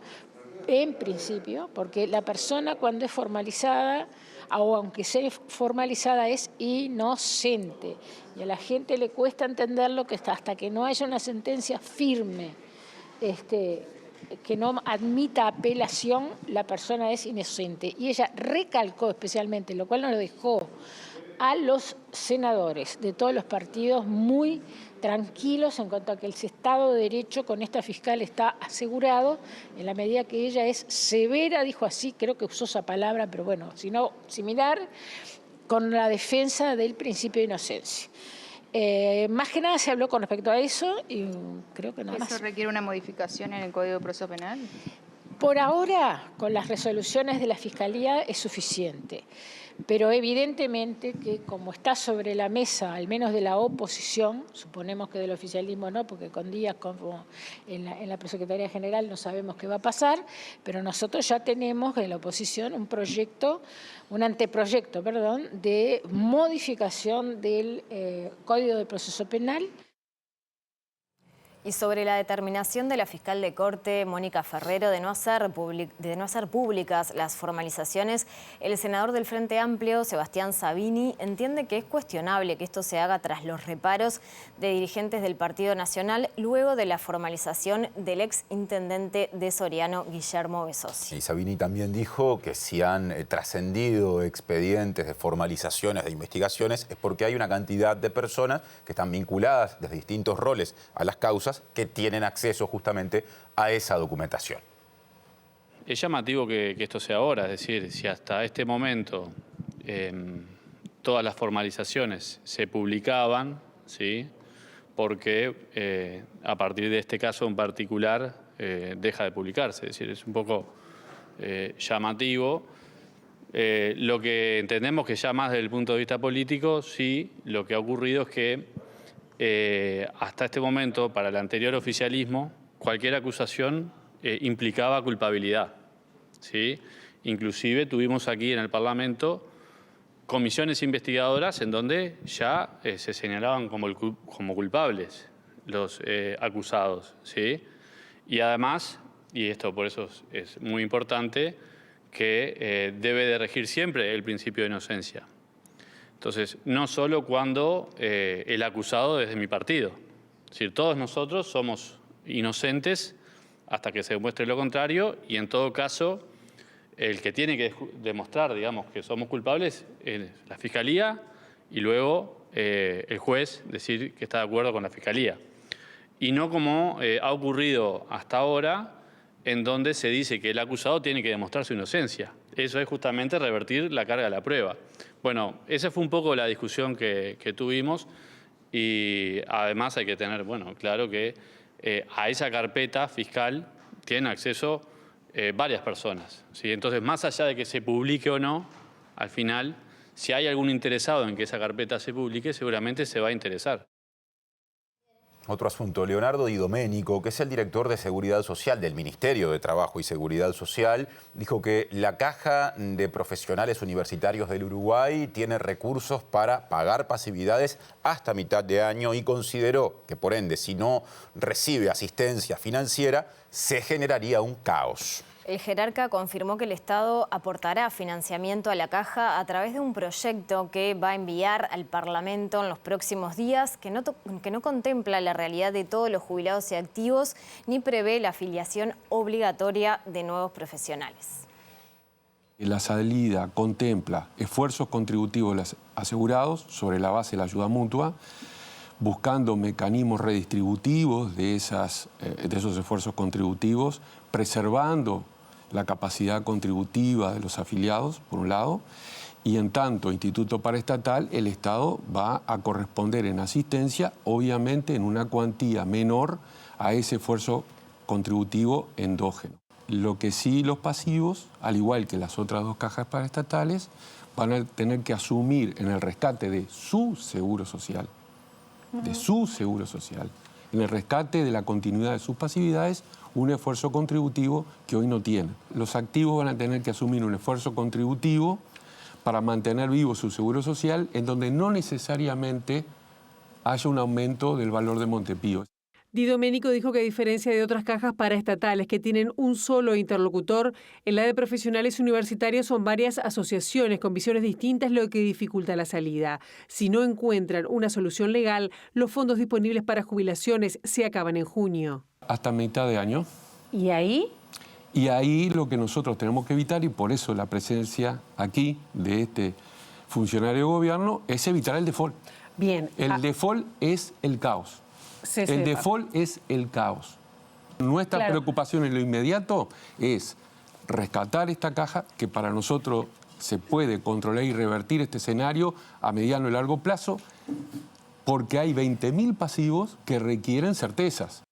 porque la persona cuando es formalizada, o aunque sea formalizada, es inocente. Y a la gente le cuesta entenderlo que hasta que no haya una sentencia firme, que no admita apelación, la persona es inocente. Y ella recalcó especialmente, lo cual nos dejó a los senadores de todos los partidos muy tranquilos en cuanto a que el Estado de Derecho con esta fiscal está asegurado, en la medida que ella es severa, dijo así, creo que usó esa palabra, pero bueno, sino similar, con la defensa del principio de inocencia. Más que nada se habló con respecto a eso y creo que nada más. ¿Eso requiere una modificación en el Código de Proceso Penal? Por ahora, con las resoluciones de la Fiscalía es suficiente, pero evidentemente que como está sobre la mesa, al menos de la oposición, suponemos que del oficialismo no, porque con Díaz como en la Prosecretaría General no sabemos qué va a pasar, pero nosotros ya tenemos en la oposición un anteproyecto, de modificación del Código de Proceso Penal. Y sobre la determinación de la fiscal de corte, Mónica Ferrero, de no hacer públicas las formalizaciones, el senador del Frente Amplio, Sebastián Sabini, entiende que es cuestionable que esto se haga tras los reparos de dirigentes del Partido Nacional luego de la formalización del ex intendente de Soriano, Guillermo Besosi. Y Sabini también dijo que si han trascendido expedientes de formalizaciones, de investigaciones, es porque hay una cantidad de personas que están vinculadas desde distintos roles a las causas que tienen acceso justamente a esa documentación. Es llamativo que esto sea ahora, es decir, si hasta este momento todas las formalizaciones se publicaban, ¿sí? Porque a partir de este caso en particular deja de publicarse, es decir, es un poco llamativo. Lo que entendemos que ya más desde el punto de vista político, sí, lo que ha ocurrido es que hasta este momento, para el anterior oficialismo, cualquier acusación implicaba culpabilidad, ¿sí? Inclusive tuvimos aquí en el Parlamento comisiones investigadoras en donde ya se señalaban como culpables los acusados, ¿sí? Y además, y esto por eso es muy importante, que debe de regir siempre el principio de inocencia. Entonces, no solo cuando el acusado es de mi partido. Es decir, todos nosotros somos inocentes hasta que se demuestre lo contrario y en todo caso el que tiene que demostrar, digamos, que somos culpables es la Fiscalía y luego el juez decir que está de acuerdo con la Fiscalía. Y no como ha ocurrido hasta ahora, en donde se dice que el acusado tiene que demostrar su inocencia. Eso es justamente revertir la carga de la prueba. Bueno, esa fue un poco la discusión que tuvimos y además hay que tener, claro que a esa carpeta fiscal tienen acceso varias personas, ¿sí? Entonces, más allá de que se publique o no, al final, si hay algún interesado en que esa carpeta se publique, seguramente se va a interesar. Otro asunto, Leonardo Di Domenico, que es el director de Seguridad Social del Ministerio de Trabajo y Seguridad Social, dijo que la Caja de Profesionales Universitarios del Uruguay tiene recursos para pagar pasividades hasta mitad de año y consideró que, por ende, si no recibe asistencia financiera, se generaría un caos. El jerarca confirmó que el Estado aportará financiamiento a la Caja a través de un proyecto que va a enviar al Parlamento en los próximos días, que no contempla la realidad de todos los jubilados y activos, ni prevé la afiliación obligatoria de nuevos profesionales. La salida contempla esfuerzos contributivos de los asegurados sobre la base de la ayuda mutua, buscando mecanismos redistributivos de esos esfuerzos contributivos, preservando la capacidad contributiva de los afiliados, por un lado, y en tanto instituto paraestatal, el Estado va a corresponder en asistencia, obviamente en una cuantía menor a ese esfuerzo contributivo endógeno. Lo que sí los pasivos, al igual que las otras dos cajas paraestatales, van a tener que asumir en el rescate de su seguro social, en el rescate de la continuidad de sus pasividades, un esfuerzo contributivo que hoy no tienen. Los activos van a tener que asumir un esfuerzo contributivo para mantener vivo su seguro social, en donde no necesariamente haya un aumento del valor de Montepío. Di Domenico dijo que a diferencia de otras cajas paraestatales que tienen un solo interlocutor, en la de profesionales universitarios son varias asociaciones con visiones distintas, lo que dificulta la salida. Si no encuentran una solución legal, los fondos disponibles para jubilaciones se acaban en junio. Hasta mitad de año. ¿Y ahí? Y ahí lo que nosotros tenemos que evitar, y por eso la presencia aquí de este funcionario de gobierno, es evitar el default. Bien. El default es el caos. El default es el caos. Nuestra preocupación en lo inmediato es rescatar esta caja, que para nosotros se puede controlar y revertir este escenario a mediano y largo plazo, porque hay 20.000 pasivos que requieren certezas.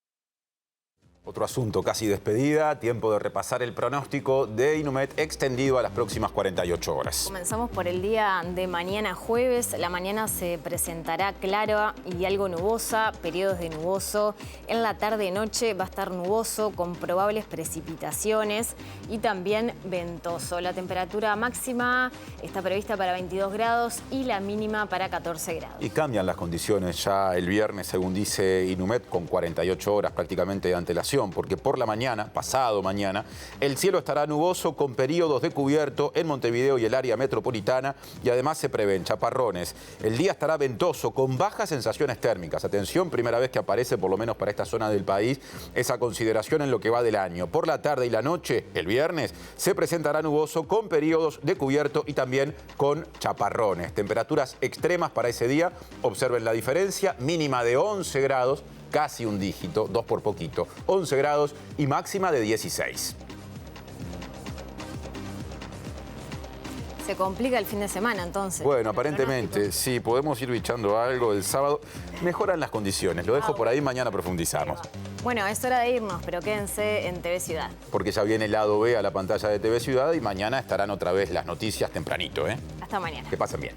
Otro asunto, casi despedida, tiempo de repasar el pronóstico de Inumet extendido a las próximas 48 horas. Comenzamos por el día de mañana jueves. La mañana se presentará clara y algo nubosa, periodos de nuboso. En la tarde-noche va a estar nuboso con probables precipitaciones y también ventoso. La temperatura máxima está prevista para 22 grados y la mínima para 14 grados. Y cambian las condiciones ya el viernes, según dice Inumet, con 48 horas prácticamente de antelación, porque por la mañana, pasado mañana, el cielo estará nuboso con periodos de cubierto en Montevideo y el área metropolitana, y además se prevén chaparrones. El día estará ventoso con bajas sensaciones térmicas. Atención, primera vez que aparece, por lo menos para esta zona del país, esa consideración en lo que va del año. Por la tarde y la noche, el viernes, se presentará nuboso con periodos de cubierto y también con chaparrones. Temperaturas extremas para ese día. Observen la diferencia, mínima de 11 grados, casi un dígito, 2 por poquito, 11 grados y máxima de 16. Se complica el fin de semana, entonces. Bueno, aparentemente, sí, podemos ir bichando algo el sábado. Mejoran las condiciones, lo dejo por ahí, mañana profundizamos. Bueno, es hora de irnos, pero quédense en TV Ciudad. Porque ya viene el lado B a la pantalla de TV Ciudad y mañana estarán otra vez las noticias tempranito, ¿eh? Hasta mañana. Que pasen bien.